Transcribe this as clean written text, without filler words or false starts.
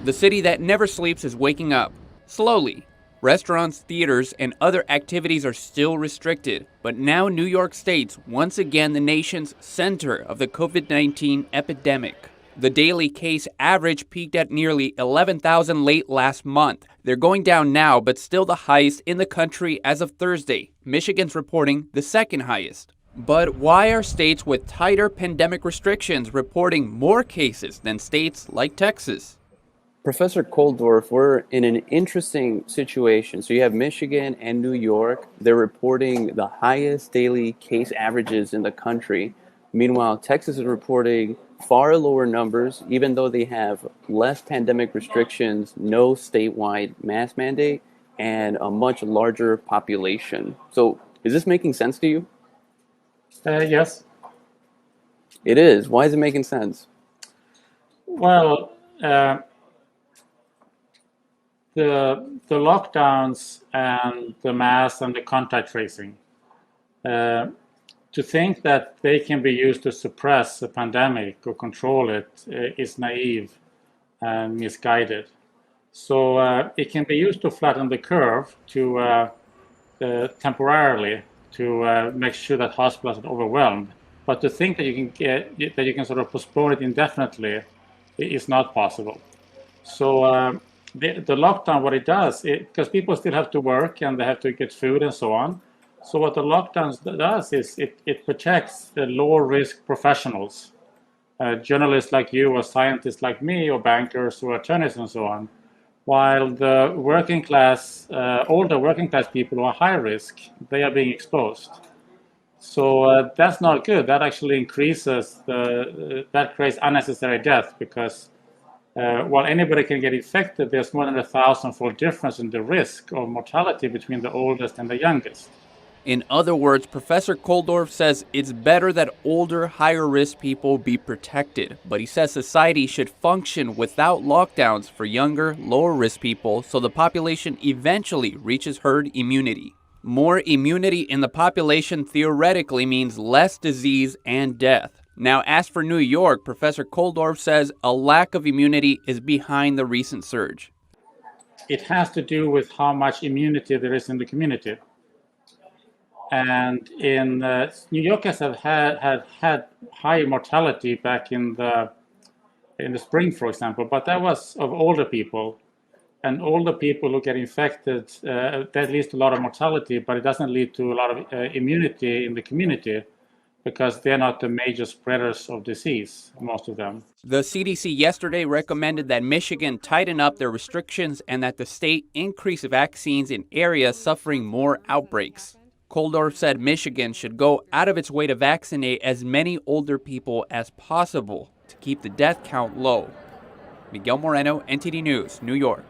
The city that never sleeps is waking up, slowly. Restaurants, theaters, and other activities are still restricted, but now New York State's once again the nation's center of the COVID-19 epidemic. The daily case average peaked at nearly 11,000 late last month. They're going down now, but still the highest in the country as of Thursday. Michigan's reporting the second highest. But why are states with tighter pandemic restrictions reporting more cases than states like Texas? Professor Kouldorff, we're in an interesting situation. So you have Michigan and New York. They're reporting the highest daily case averages in the country. Meanwhile, Texas is reporting far lower numbers, even though they have less pandemic restrictions, no statewide mask mandate, and a much larger population. So is this making sense to you? Yes. It is. Why is it making sense? Well, the lockdowns and the masks and the contact tracing, to think that they can be used to suppress a pandemic or control it is naive and misguided. So it can be used to flatten the curve to temporarily to make sure that hospitals are overwhelmed. But to think that you can sort of postpone it indefinitely is not possible. So the lockdown, what it does, because people still have to work and they have to get food and so on. So what the lockdown does is it protects the low-risk professionals, journalists like you or scientists like me or bankers or attorneys and so on, while the working class, older working class people who are high risk, they are being exposed. So that's not good. That actually increases, that creates unnecessary death because while anybody can get infected, there's more than 1,000-fold difference in the risk of mortality between the oldest and the youngest. In other words, Professor Kouldorff says it's better that older, higher-risk people be protected, but he says society should function without lockdowns for younger, lower-risk people so the population eventually reaches herd immunity. More immunity in the population theoretically means less disease and death. Now, as for New York, Professor Kouldorff says a lack of immunity is behind the recent surge. It has to do with how much immunity there is in the community. And in New Yorkers have had high mortality back in the spring, for example, but that was of older people. And older people who get infected, that leads to a lot of mortality, but it doesn't lead to a lot of immunity in the community because they're not the major spreaders of disease, most of them. The CDC yesterday recommended that Michigan tighten up their restrictions and that the state increase vaccines in areas suffering more outbreaks. Kouldorff said Michigan should go out of its way to vaccinate as many older people as possible to keep the death count low. Miguel Moreno, NTD News, New York.